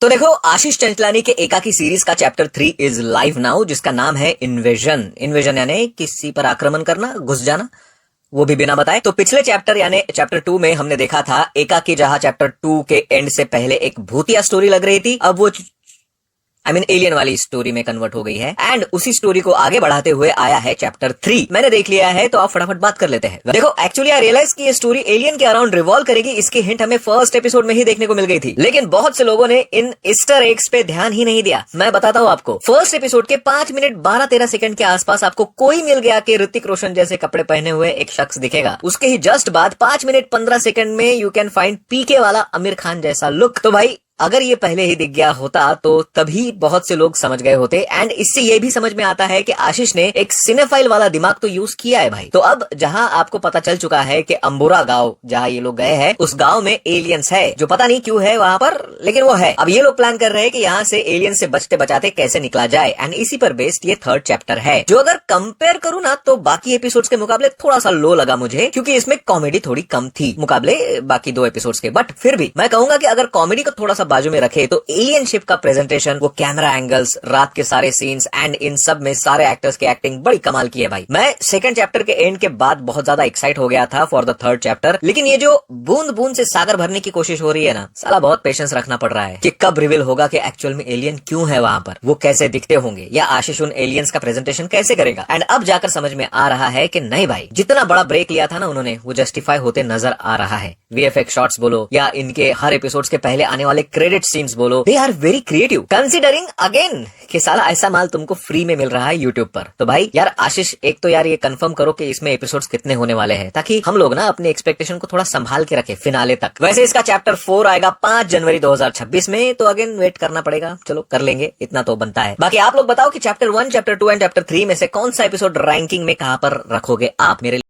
तो देखो, आशीष चंचलानी के एकाकी सीरीज का चैप्टर 3 इज लाइव नाउ, जिसका नाम है इन्वेजन। इन्वेजन यानी किसी पर आक्रमण करना, घुस जाना, वो भी बिना बताए। तो पिछले चैप्टर यानी चैप्टर 2 में हमने देखा था एकाकी, जहां चैप्टर 2 के एंड से पहले एक भूतिया स्टोरी लग रही थी, अब वो एलियन वाली स्टोरी में कन्वर्ट हो गई है। एंड उसी स्टोरी को आगे बढ़ाते हुए आया है चैप्टर 3। मैंने देख लिया है, तो आप फटाफट बात कर लेते हैं। देखो, एक्चुअली आई रियलाइज कि ये स्टोरी एलियन के अराउंड रिवॉल्व करेगी, इसकी हिंट हमें फर्स्ट एपिसोड में ही देखने को मिल गई थी, लेकिन बहुत से लोगों ने इन ईस्टर एग्स पे ध्यान ही नहीं दिया। मैं बताता हूँ आपको, फर्स्ट एपिसोड के 5 मिनट 12-13 सेकंड के आसपास आपको कोई मिल गया कि ऋतिक रोशन जैसे कपड़े पहने हुए एक शख्स दिखेगा। उसके ही जस्ट बाद 5 मिनट 15 सेकंड में यू कैन फाइंड पीके वाला आमिर खान जैसा लुक। तो भाई, अगर ये पहले ही दिख गया होता तो तभी बहुत से लोग समझ गए होते। एंड इससे ये भी समझ में आता है कि आशीष ने एक सिनेफाइल वाला दिमाग तो यूज किया है भाई। तो अब जहां आपको पता चल चुका है कि अंबुरा गांव जहां ये लोग गए हैं, उस गांव में एलियंस है, जो पता नहीं क्यों है वहां पर, लेकिन वो है। अब ये लोग प्लान कर रहे हैं कि यहाँ से एलियन से बचते बचाते कैसे निकला जाए। एंड इसी पर बेस्ड ये 3rd चैप्टर है, जो अगर कंपेयर करूँ ना तो बाकी एपिसोड्स के मुकाबले थोड़ा सा लो लगा मुझे, क्योंकि इसमें कॉमेडी थोड़ी कम थी मुकाबले बाकी 2 एपिसोड्स के। बट फिर भी मैं कहूंगा कि अगर कॉमेडी को थोड़ा सा बाजू में रखे तो एलियन शिप का प्रेजेंटेशन, वो कैमरा एंगल्स, रात के सारे सीन्स एंड इन सब में सारे एक्टर्स की एक्टिंग बड़ी कमाल की है भाई। मैं 2nd चैप्टर के एंड के बाद बहुत ज्यादा एक्साइट हो गया था फॉर द 3rd चैप्टर, लेकिन ये जो बूंद बूंद से सागर भरने की कोशिश हो रही है ना, साला बहुत पेशेंस रखना पड़ रहा है कि कब रिवील होगा कि एक्चुअल में एलियन क्यों है वहां पर, वो कैसे दिखते होंगे, या आशीष उन एलियंस का प्रेजेंटेशन कैसे करेगा। एंड अब जाकर समझ में आ रहा है कि नहीं भाई, जितना बड़ा ब्रेक लिया था ना उन्होंने, वो जस्टिफाई होते नजर आ रहा है। वीएफएक्स शॉट्स बोलो या इनके हर एपिसोड्स के पहले आने वाले क्रेडिट सीन्स बोलो, they are very creative, considering again कि साला ऐसा माल तुमको फ्री में मिल रहा है यूट्यूब पर। तो भाई यार आशीष, एक तो यार ये कंफर्म करो कि इसमें एपिसोड्स कितने होने वाले हैं, ताकि हम लोग ना अपने एक्सपेक्टेशन को थोड़ा संभाल के रखे फिनाले तक। वैसे इसका चैप्टर 4 आएगा 5 जनवरी 2026 में, तो अगेन वेट करना पड़ेगा। चलो कर लेंगे, इतना तो बनता है। बाकी आप लोग बताओ कि चैप्टर 1, चैप्टर 2 एंड चैप्टर 3 में से कौन सा एपिसोड रैंकिंग में कहां पर रखोगे आप मेरे